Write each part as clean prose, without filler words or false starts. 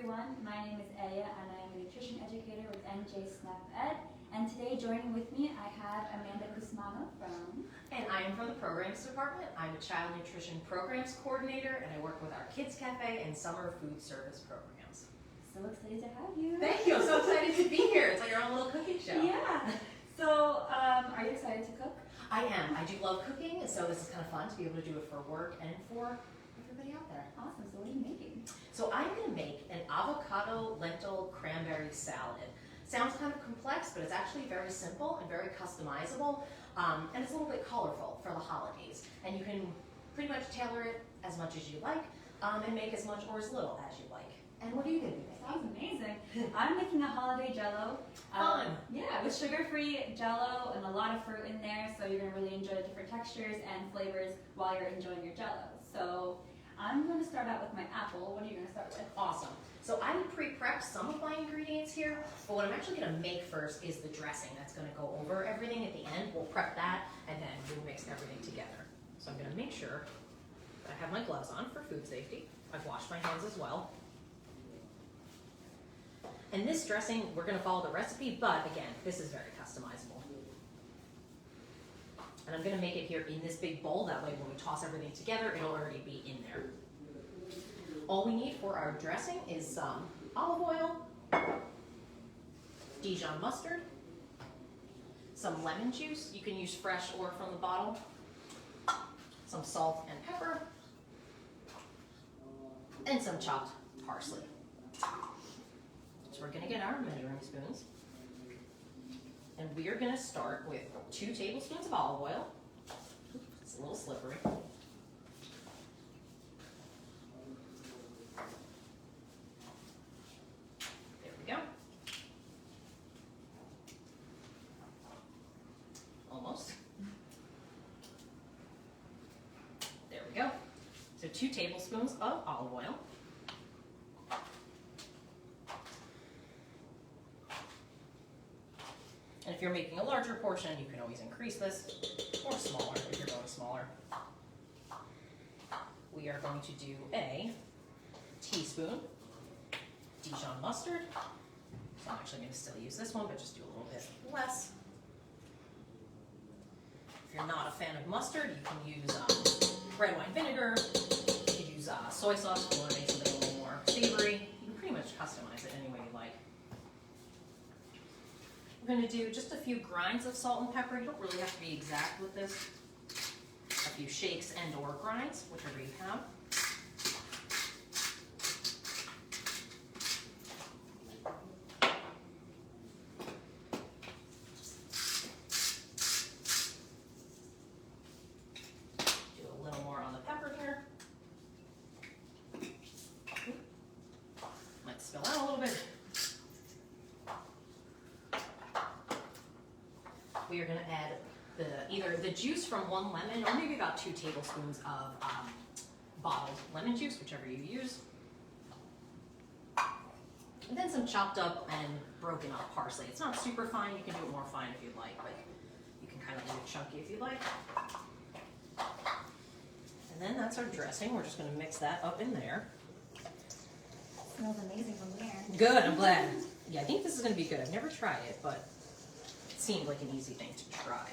everyone, my name is Aya and I'm a nutrition educator with NJ Snap Ed. And today joining with me I have Amanda Guzmano from... And I am from the programs department. I'm a child nutrition programs coordinator and I work with our Kids Cafe and summer food service programs. So excited to have you. Thank you, I'm so excited to be here. It's like our own little cooking show. Yeah. So, are you excited to cook? I am. I do love cooking, so this is kind of fun to be able to do it for work and for everybody out there. Awesome, so what are you making? So I'm going to make an avocado lentil cranberry salad. Sounds kind of complex, but it's actually very simple and very customizable, and it's a little bit colorful for the holidays. And you can pretty much tailor it as much as you like, and make as much or as little as you like. And what are you going to be making? Sounds amazing. I'm making a holiday Jello. Fun. Yeah, with sugar-free Jello and a lot of fruit in there, so you're going to really enjoy the different textures and flavors while you're enjoying your Jello. So I'm going to start out with my apple. What are you going to start with? Awesome. So I pre-prepped some of my ingredients here, but what I'm actually going to make first is the dressing that's going to go over everything at the end. We'll prep that, and then we'll mix everything together. So I'm going to make sure that I have my gloves on for food safety. I've washed my hands as well. And this dressing, we're going to follow the recipe, but again, this is very customizable. And I'm going to make it here in this big bowl. That way when we toss everything together, it'll already be in there. All we need for our dressing is some olive oil, Dijon mustard, some lemon juice. You can use fresh or from the bottle, some salt and pepper, and some chopped parsley. So we're going to get our measuring spoons, and we are going to start with 2 tablespoons of olive oil. It's a little slippery. There we go. Almost. There we go. So 2 tablespoons of olive oil. And if you're making a larger portion, you can always increase this, or smaller if you're going smaller. We are going to do a teaspoon Dijon mustard. So I'm actually going to still use this one, but just do a little bit less. If you're not a fan of mustard, you can use red wine vinegar. You can use soy sauce if you want to make something a little more savory. You can pretty much customize it any way you like. We're going to do just a few grinds of salt and pepper. You don't really have to be exact with this. A few shakes and or grinds, whichever you have. Do a little more on the pepper here. Might spill out a little bit. We are going to add either the juice from 1 lemon or maybe about 2 tablespoons of bottled lemon juice, whichever you use. And then some chopped up and broken up parsley. It's not super fine. You can do it more fine if you'd like, but you can kind of leave it chunky if you'd like. And then that's our dressing. We're just going to mix that up in there. Smells amazing from there. Good, I'm glad. Yeah, I think this is going to be good. I've never tried it, but it seemed like an easy thing to try.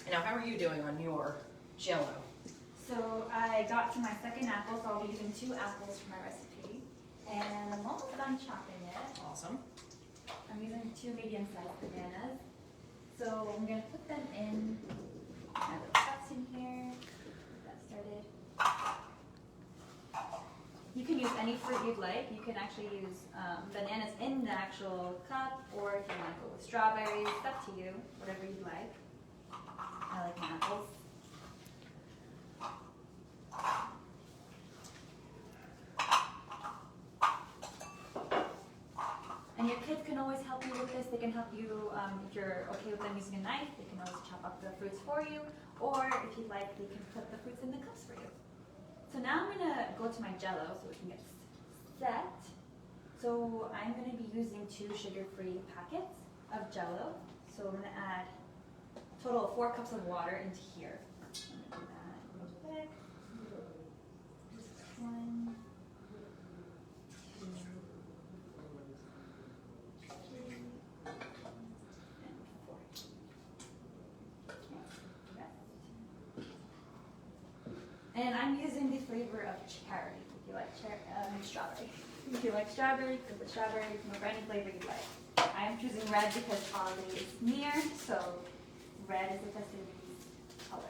And now, how are you doing on your Jello? So I got to my second apple, so I'll be using 2 apples for my recipe. And I'm almost done chopping it. Awesome. I'm using 2 medium-sized bananas. So I'm going to put them in my little cups in here. Get that started. You can use any fruit you'd like. You can actually use bananas in the actual cup, or if you want to go with strawberries, it's up to you, whatever you'd like. I like my apples. And your kids can always help you with this. They can help you, if you're okay with them using a knife, they can always chop up the fruits for you. Or if you'd like, they can put the fruits in the cups for you. So now I'm going to go to my Jello so we can get set. So I'm going to be using 2 sugar-free packets of Jello. So I'm going to add a total of 4 cups of water into here. I'm going to do that real quick. Just 1, And I'm using the flavor of cherry, if you like strawberry. If you like strawberry, put the strawberry, you can go for any flavor you like. I am choosing red because holiday is near, so red is the festivities color.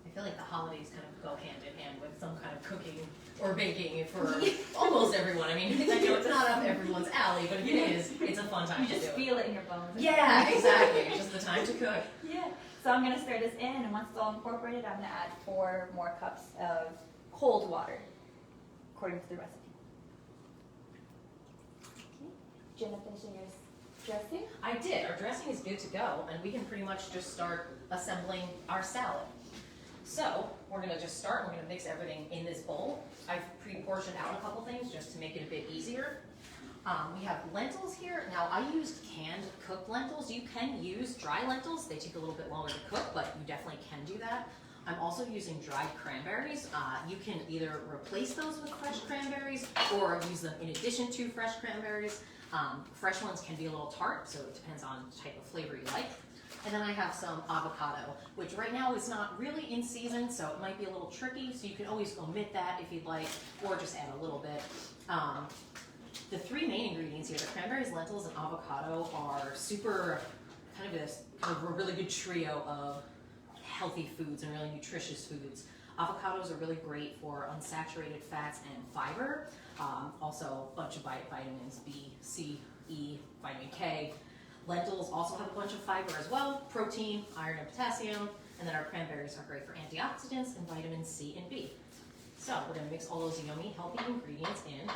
I feel like the holidays kind of go hand in hand with some kind of cooking or baking for almost everyone. I mean, I know it's not up everyone's alley, but if it is, it's a fun time You to just do feel it in your bones. Yeah, exactly. It's just the time to cook. Yeah. So I'm going to stir this in, and once it's all incorporated, I'm going to add 4 more cups of cold water, according to the recipe. Okay. Jenna, finishing your dressing? I did. Our dressing is good to go, and we can pretty much just start assembling our salad. So we're going to just start. We're going to mix everything in this bowl. I've pre-portioned out a couple things just to make it a bit easier. We have lentils here. Now I used canned cooked lentils. You can use dry lentils. They take a little bit longer to cook, but you definitely can do that. I'm also using dried cranberries. You can either replace those with fresh cranberries or use them in addition to fresh cranberries. Fresh ones can be a little tart, so it depends on the type of flavor you like. And then I have some avocado, which right now is not really in season, so it might be a little tricky, so you can always omit that if you'd like, or just add a little bit. The 3 main ingredients here, the cranberries, lentils, and avocado, are super kind of a really good trio of healthy foods and really nutritious foods. Avocados are really great for unsaturated fats and fiber. Also a bunch of vitamins B, C, E, vitamin K. Lentils also have a bunch of fiber as well, protein, iron, and potassium. And then our cranberries are great for antioxidants and vitamins C and B. So we're going to mix all those yummy, healthy ingredients in.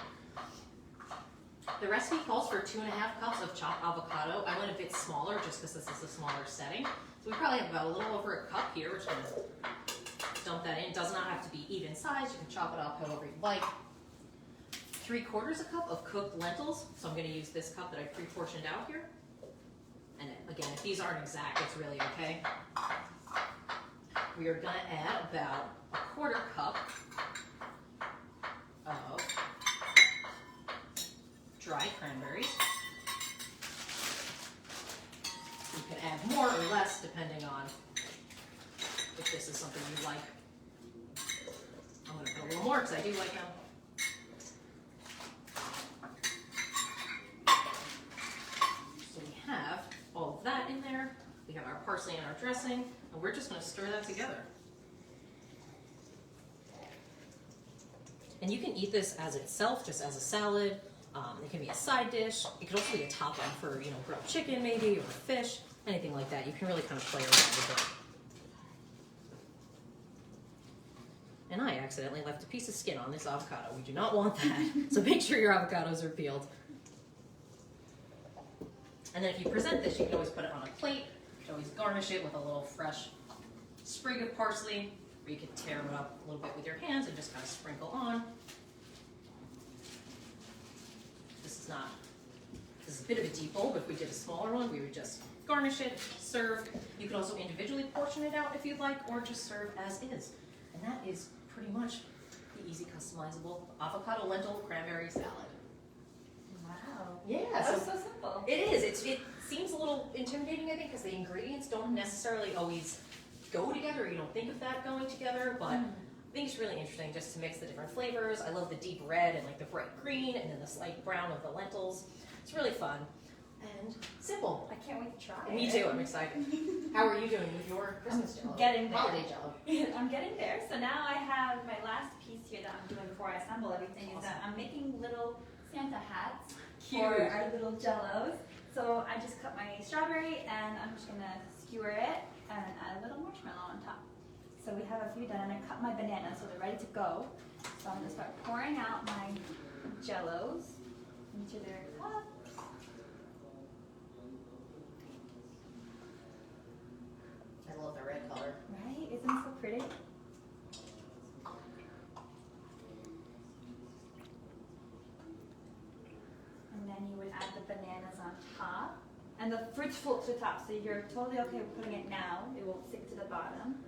The recipe calls for 2.5 cups of chopped avocado. I went a bit smaller just because this is a smaller setting. So we probably have about a little over a cup here. We're just going to dump that in. It does not have to be even size. You can chop it up however you like. 3/4 cup of cooked lentils. So I'm going to use this cup that I pre-portioned out here. And again, if these aren't exact, it's really okay. We are going to add about 1/4 cup of dry cranberries. You can add more or less depending on if this is something you like. I'm going to put a little more because I do like them. So we have all of that in there. We have our parsley and our dressing, and we're just going to stir that together. And you can eat this as itself, just as a salad. It can be a side dish. It could also be a topping for, grilled chicken maybe, or fish, anything like that. You can really kind of play around with it. And I accidentally left a piece of skin on this avocado. We do not want that. So make sure your avocados are peeled. And then if you present this, you can always put it on a plate. You can always garnish it with a little fresh sprig of parsley, or you can tear it up a little bit with your hands and just kind of sprinkle on. This is a bit of a deep bowl, but if we did a smaller one, we would just garnish it, serve. You could also individually portion it out if you'd like, or just serve as is. And that is pretty much the easy customizable avocado lentil cranberry salad. Wow. Yeah, That's so simple. It is. It seems a little intimidating, I think, because the ingredients don't necessarily always go together. You don't think of that going together, but I think it's really interesting just to mix the different flavors. I love the deep red and like the bright green and then the slight brown of the lentils. It's really fun and simple. I can't wait to try Me too, I'm excited. How are you doing with your Christmas jello? Getting there. Holiday jello. I'm getting there. So now I have my last piece here that I'm doing before I assemble everything is that I'm making little Santa hats for our little jellos. So I just cut my strawberry and I'm just gonna skewer it and add a little marshmallow on top. So we have a few done, and I cut my bananas so they're ready to go. So I'm gonna start pouring out my jellos into their cup. I love the red color. Right? Isn't it so pretty? And then you would add the bananas on top. And the fruits float to the top, so you're totally okay with putting it now. It won't stick to the bottom.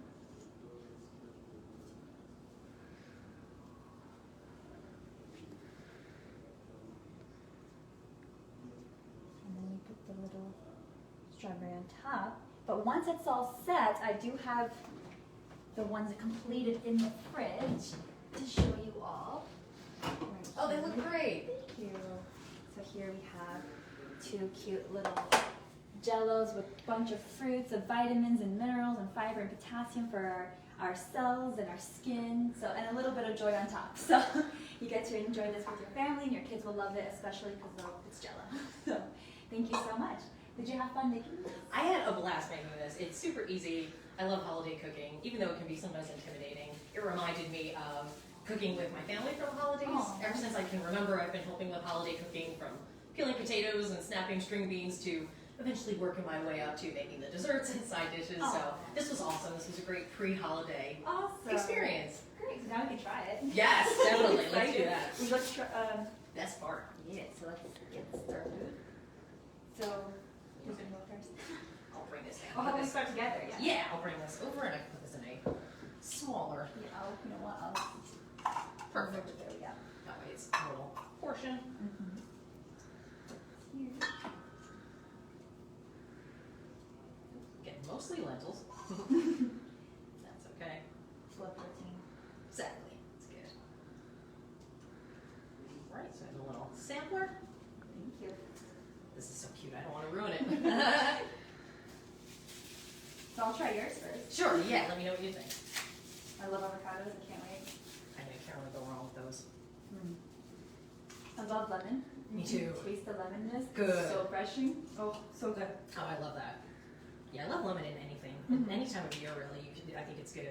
And then you put the little strawberry on top. But once it's all set, I do have the ones completed in the fridge to show you all. Right Oh, they look here. great. Thank you. So here we have 2 cute little Jellos with a bunch of fruits, of vitamins and minerals and fiber and potassium for our cells and our skin. So, and a little bit of joy on top. So you get to enjoy this with your family, and your kids will love it, especially because it's Jello. So thank you so much. Did you have fun making this? I had a blast making this. It's super easy. I love holiday cooking, even though it can be sometimes intimidating. It reminded me of cooking with my family for the holidays. Aw. Ever since I can remember, I've been helping with holiday cooking, from peeling potatoes and snapping string beans to eventually working my way up to making the desserts and side dishes. So Aw. this was awesome. This was a great pre-holiday Awesome. experience. Great. So now we can try it. Yes, definitely. Let's do Excited. that. Let's try. Best part. Yeah. So let's get started. So who's gonna go first? I'll bring this down. Oh, how Put about we this- start together? Yeah. Yeah, I'll bring this over and I can put this in a smaller. Yeah. You know what? Perfect. There we go. That way it's a little portion. Here. Getting mostly lentils. That's okay. Blood protein. Exactly. It's good. Right, so I have a little sampler. Thank you. This is so cute. I don't want to ruin it. So I'll try yours first. Sure. Yeah. Let me know what you think. I love avocados. I can't wait. I can't really go wrong with those. I love lemon. Me You can too. Taste the lemonness. Good. So refreshing. Oh, so good. Oh, I love that. Yeah, I love lemon in anything. Mhm. Any time of year, really. I think it's good.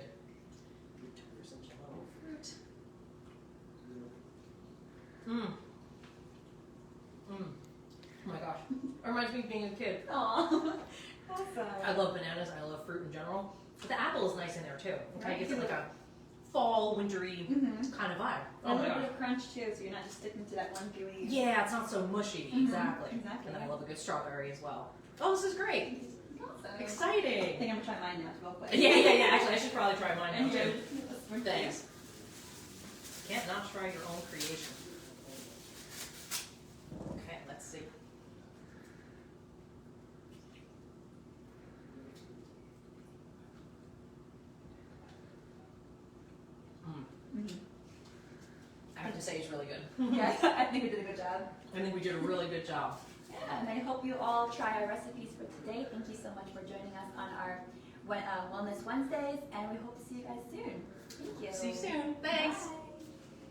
Here's some Jello fruit. Mmm. Mmm. Oh my gosh. It reminds me of being a kid. Aw. Awesome. I love bananas. I love fruit in general. But the apple is nice in there too. It kind Right. of gives it like a fall, wintry kind of vibe. And Oh a my little gosh. bit of crunch too, so you're not just sticking to that one gooey. Yeah, it's not so mushy. Mhm. Exactly. Exactly. And I love a good strawberry as well. Oh, this is great. Awesome. I Exciting. think I'm gonna try mine now real quick. Yeah. Actually, I should probably try mine And now too. yours. Thanks. Can't not try your own creation. Okay, let's see. Mhm. I have to say it's really good. Yeah, I think we did a good job. I think we did a really good job. Yeah, and I hope you all try our recipes for today. Thank you so much for joining us on our Wellness Wednesdays, and we hope to see you guys soon. Thank you. See you soon.